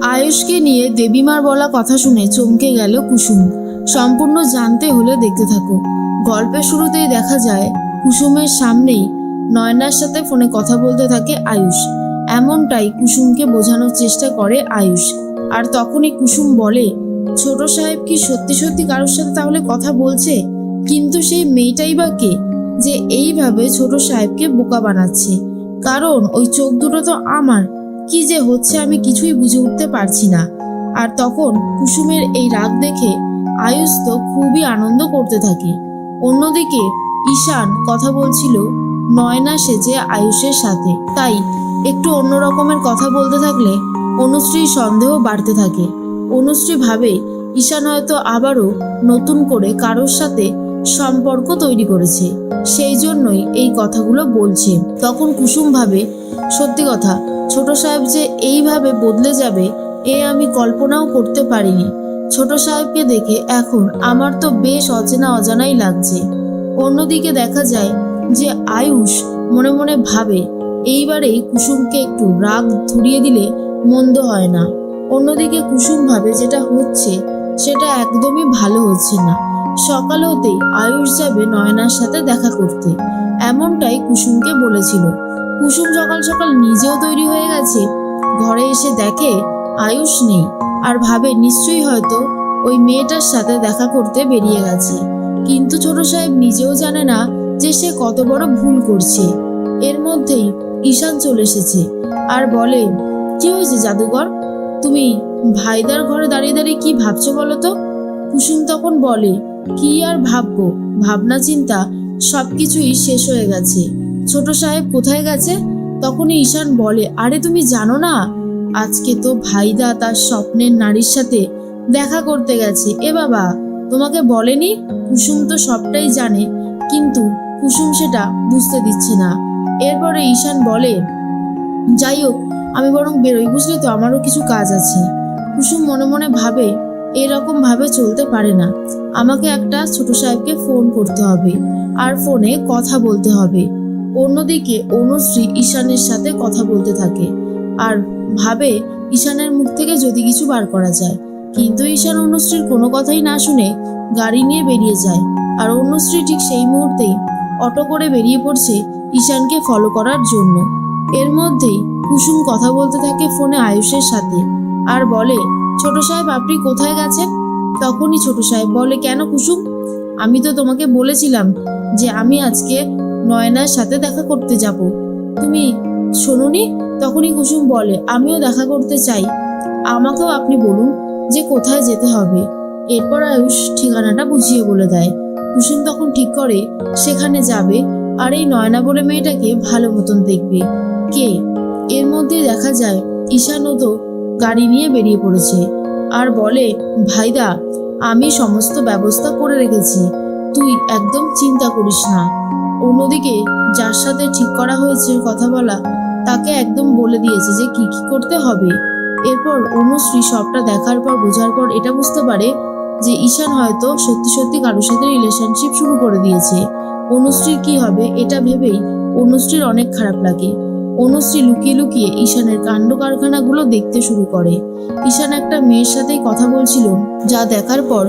আয়ুষকে নিয়ে দেবীমার বলা কথা শুনে চমকে গেল কুসুম। সম্পূর্ণ জানতে হলে দেখতে থাকো। গল্পের শুরুতেই দেখা যায় কুসুমের সামনেই নয়নার সাথে ফোনে কথা বলতে থাকে আয়ুষ। এমনটাই কুসুমকে বোঝানোর চেষ্টা করে আয়ুষ। আর তখনই কুসুম বলে, ছোট সাহেব কি সত্যি সত্যি কারোর সাথে তাহলে কথা বলছে? কিন্তু সেই মেয়েটাই বা কে যে এইভাবে ছোট সাহেবকে বোকা বানাচ্ছে? কারণ ওই চোখ দুটো তো আমার। কি যে হচ্ছে আমি কিছুই বুঝে উঠতে পারছি না। আর তখন কুসুমের এই রাগ দেখে আয়ুষ তো খুবই আনন্দ করতে থাকে। অন্যদিকে ঈশান কথা বলছিল নয়না সেজে আয়ুষের সাথে। তাই একটু অন্য রকমের কথা বলতে থাকলে অনুশ্রীর সন্দেহ বাড়তে থাকে। অনুশ্রী ভাবে ঈশান হয়তো আবারও নতুন করে কারোর সাথে সম্পর্ক তৈরি করেছে, সেই জন্যই এই কথাগুলো বলছে। তখন কুসুম ভাবে, সত্যি কথা, ছোট সাহেব যে এইভাবে বদলে যাবে এ আমি কল্পনাও করতে পারিনি। ছোট সাহেবকে দেখে এখন আমার তো বেশ অচেনা অজানাই লাগছে। অন্যদিকে দেখা যায় যে আয়ুষ মনে মনে ভাবে এইবারেই কুসুমকে একটু রাগ ধরিয়ে দিলে মন্দ হয় না। অন্যদিকে কুসুম ভাবে যেটা হচ্ছে সেটা একদমই ভালো হচ্ছে না। সকাল হতেই আয়ুষ যাবে নয়নার সাথে দেখা করতে, এমনটাই কুসুমকে বলেছিল। কুসুম সকাল সকাল নিজেও তৈরি হয়ে গেছে। ঘরে এসে দেখে আয়ুষ নেই, আর ভাবে নিশ্চয়ই হয়তো ওই মেয়েটার সাথে দেখা করতে বেরিয়ে গেছে। কিন্তু ছোট সাহেব নিজেও জানে না যে সে কত বড় ভুল করছে। এর মধ্যেই ঈশান চলে এসেছে আর বলে, কি হয়েছে জাদুকর? তুমি ভাইদার ঘরে দাঁড়িয়ে দাঁড়িয়ে কি ভাবছো বলো তো? কুসুম তখন বলে, কি আর ভাববো, ভাবনা চিন্তা সবকিছুই শেষ হয়ে গেছে। ছোট সাহেব কোথায় গেছে? তখনই ঈশান বলে, আরে তুমি জানো না, আজকে তো ভাইদা তার স্বপ্নের নারীর সাথে দেখা করতে গেছে। এ বাবা, তোমাকে বলেনি? কুসুম তো সবটাই জানে, কিন্তু কুসুম সেটা বুঝতে দিচ্ছে না। এরপরে ঈশান বলে, যাই হোক, আমি বরং বেরোই, বুঝলে তো, আমারও কিছু কাজ আছে। কুসুম মনে মনে ভাবে, এরকম ভাবে চলতে পারে না। আমাকে একটা ছোট সাহেবকে ফোন করতে হবে আর ফোনে কথা বলতে হবে। অন্যদিকে অনুশ্রী ঈশানের সাথে কথা বলতে থাকে আর ভাবে ঈশানের মুখ থেকে যদি কিছু বার করা যায়। কিন্তু ঈশান অনুশ্রীর কোনো কথাই না শুনে গাড়ি নিয়ে বেরিয়ে যায়। আর অনুশ্রী ঠিক সেই মুহূর্তেই অটো করে বেরিয়ে পড়ছে ঈশানকে ফলো করার জন্য। এর মধ্যেই কুসুম কথা বলতে থাকে ফোনে আয়ুষের সাথে আর বলে, ছোট সাহেব আপনি কোথায় গেছেন? তখনই ছোট সাহেব বলে, কেন কুসুম? আমি তো তোমাকে বলেছিলাম যে আমি আজকে নয়নার সাথে দেখা করতে যাব, তুমি শোনোনি? তখনই কুসুম বলে, আমিও দেখা করতে চাই, আমাকেও আপনি বলুন যে কোথায় যেতে হবে। এরপর আয়ুষ ঠিকানাটা বুঝিয়ে বলে দেয়। কুসুম তখন ঠিক করে সেখানে যাবে আর এই নয়না বলে মেয়েটাকে ভালো মতন দেখবে কে। এর মধ্যে দেখা যায় ঈশানও তো গাড়ি নিয়ে বেরিয়ে পড়েছে আর বলে, ভাইদা, আমি সমস্ত ব্যবস্থা করে রেখেছি, তুই একদম চিন্তা করিস না। অন্যদিকে যার সাথে ঠিক করা হয়েছে কথা বলা, তাকে একদম বলে দিয়েছে যে কি কি করতে হবে। এরপর অনুশ্রী সবটা দেখার পর বোঝার পর এটা বুঝতে পারে যে ঈশান হয়তো সত্যি সত্যি কারোর সাথে রিলেশনশিপ শুরু করে দিয়েছে। অনুশ্রীর কি হবে এটা ভেবেই অনুশ্রীর অনেক খারাপ লাগে। অনুশ্রী লুকিয়ে লুকিয়ে ঈশানের কাণ্ড কারখানাগুলো দেখতে শুরু করে। ঈশান একটা মেয়ের সাথেই কথা বলছিল, যা দেখার পর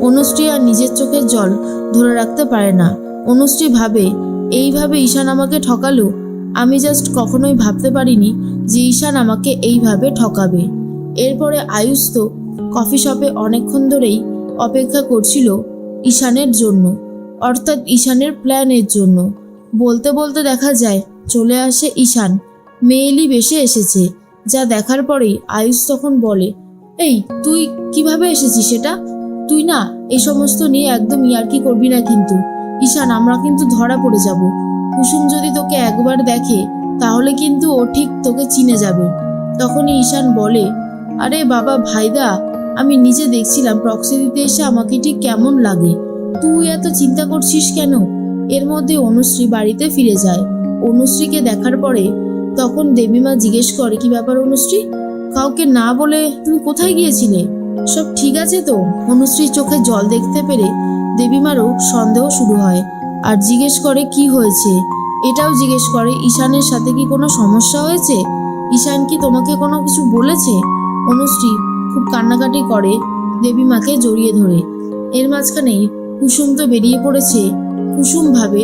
অনুশ্রী আর নিজের চোখের জল ধরে রাখতে পারে না। অনুশ্রী ভাবে, এইভাবে ঈশান আমাকে ঠকালো। আমি জাস্ট কখনোই ভাবতে পারিনি যে ঈশান আমাকে এইভাবে ঠকাবে। এরপরে আয়ুষ তো কফি শপে অনেকক্ষণ ধরেই অপেক্ষা করছিল ঈশানের জন্য, অর্থাৎ ঈশানের প্ল্যানের জন্য। বলতে বলতে দেখা যায় চলে আসে ঈশান, মেয়েলি বেশে এসেছে, যা দেখার পরেই আয়ুষ তখন বলে, এই তুই কিভাবে এসেছিস সেটা? তুই না এই সমস্ত নিয়ে একদম ইয়ার্কি করবি না কিন্তু ঈশান, আমরা কিন্তু ধরা পড়ে যাব। কুসুম যদি তোকে একবার দেখে তাহলে কিন্তু ও ঠিক তোকে চিনে যাবে। তখনই ঈশান বলে, আরে বাবা ভাইদা, আমি নিজে দেখছিলাম প্রক্সি দিতে এসে আমাকে ঠিক কেমন লাগে, তুই এত চিন্তা করছিস কেন? এর মধ্যে অনুশ্রী বাড়িতে ফিরে যায়। অনুশ্রীকে দেখার পরে তখন দেবীমা জিজ্ঞেস করে, কি ব্যাপার অনুশ্রী, কাউকে না বলে তুমি কোথায় গিয়েছিলে? সব ঠিক আছে তো? অনুশ্রীর চোখে জল দেখতে পেরে দেবীমারও সন্দেহ শুরু হয় আর জিজ্ঞেস করে কি হয়েছে। এটাও জিজ্ঞেস করে ঈশানের সাথে কি কোনো সমস্যা হয়েছে, ঈশান কি তোমাকে কোনো কিছু বলেছে? অনুশ্রী খুব কান্নাকাটি করে দেবীমাকে জড়িয়ে ধরে। এর মাঝখানেই কুসুম তো বেরিয়ে পড়েছে। কুসুম ভাবে,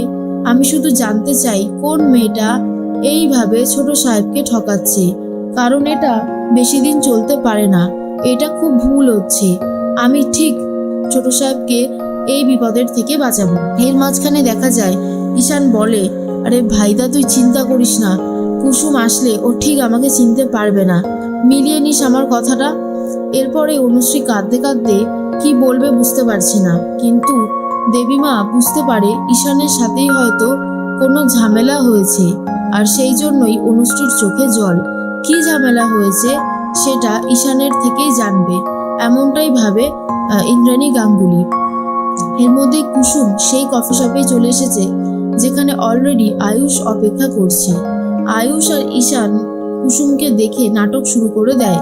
আমি শুধু জানতে চাই কোন মেয়েটা এইভাবে ছোট সাহেবকে ঠকাচ্ছে, কারণ এটা বেশি দিন চলতে পারে না। এটা খুব ভুল হচ্ছে। আমি ঠিক ছোট সাহেবকে এই বিপদের থেকে বাঁচাবো। এর মাঝখানে দেখা যায় ঈশান বলে, আরে ভাইদা তুই চিন্তা করিস না, কুসুম আসলে ও ঠিক আমাকে চিনতে পারবে না, মিলিয়ে নিস আমার কথাটা। এরপরে অনুশ্রী কাঁদতে কাঁদতে কি বলবে বুঝতে পারছে না, কিন্তু দেবীমা বুঝতে পারে ঈশানের সাথেই হয়তো কোনো ঝামেলা হয়েছে, আর সেই জন্যই অনুশ্রীর চোখে জল। কি ঝামেলা হয়েছে সেটা ঈশানের থেকেই জানবে, এমনটাই ভাবে ইন্দ্রাণী গাঙ্গুলি। এর মধ্যে কুসুম সেই কফি শপে চলে এসেছে যেখানে অলরেডি আয়ুষ অপেক্ষা করছে। আয়ুষ আর ঈশান কুসুমকে দেখে নাটক শুরু করে দেয়।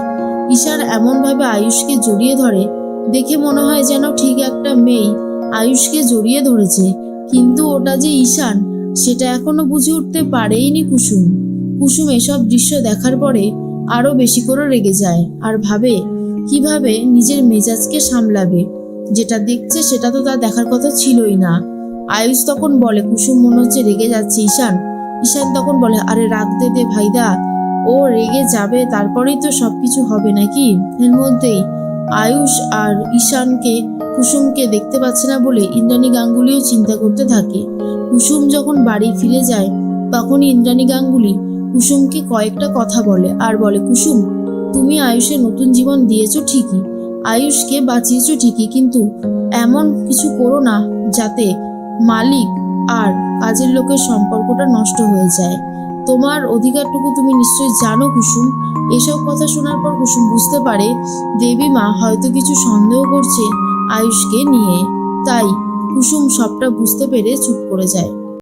ঈশান এমনভাবে আয়ুষকে জড়িয়ে ধরে, দেখে মনে হয় যেন ঠিক একটা মেয়ে আয়ুষকে জড়িয়ে ধরেছে, কিন্তু ওটা যে ঈশান সেটা এখনো বুঝে উঠতে পারেইনি কুসুম। কুসুম এসব দৃশ্য দেখার পরে আরো বেশি করে রেগে যায় আর ভাবে কিভাবে নিজের মেজাজকে সামলাবে। যেটা দেখছে সেটা তো তার দেখার কথা ছিলই না। আয়ুষ তখন বলে, কুসুম মনে হচ্ছে রেগে যাচ্ছে ঈশান। ঈশান তখন বলে, আরে রাগ দে দে ভাইদা, ও রেগে যাবে তারপরেই তো সবকিছু হবে নাকি। এর মধ্যেই আয়ুষ আর ঈশানকে কুসুমকে দেখতে পাচ্ছে না বলে ইন্দ্রাণী গাঙ্গুলিও চিন্তা করতে থাকে। কুসুম যখন বাড়ি ফিরে যায় তখনই ইন্দ্রাণী গাঙ্গুলি কুসুমকে কয়েকটা কথা বলে আর বলে, কুসুম তুমি আয়ুষের নতুন জীবন দিয়েছো ঠিকই, আয়ুষকে বাঁচিয়েছো ঠিকই, কিন্তু এমন কিছু করো না যাতে মালিক আর কাজের লোকের সম্পর্কটা নষ্ট হয়ে যায়। তোমার অধিকারটুকু তুমি নিশ্চয়ই জানো কুসুম। এসব কথা শোনার পর কুসুম বুঝতে পারে দেবীমা হয়তো কিছু সন্দেহ করছে আয়ুষকে নিয়ে, তাই কুসুম সবটা বুঝতে পেরে চুপ করে যায়।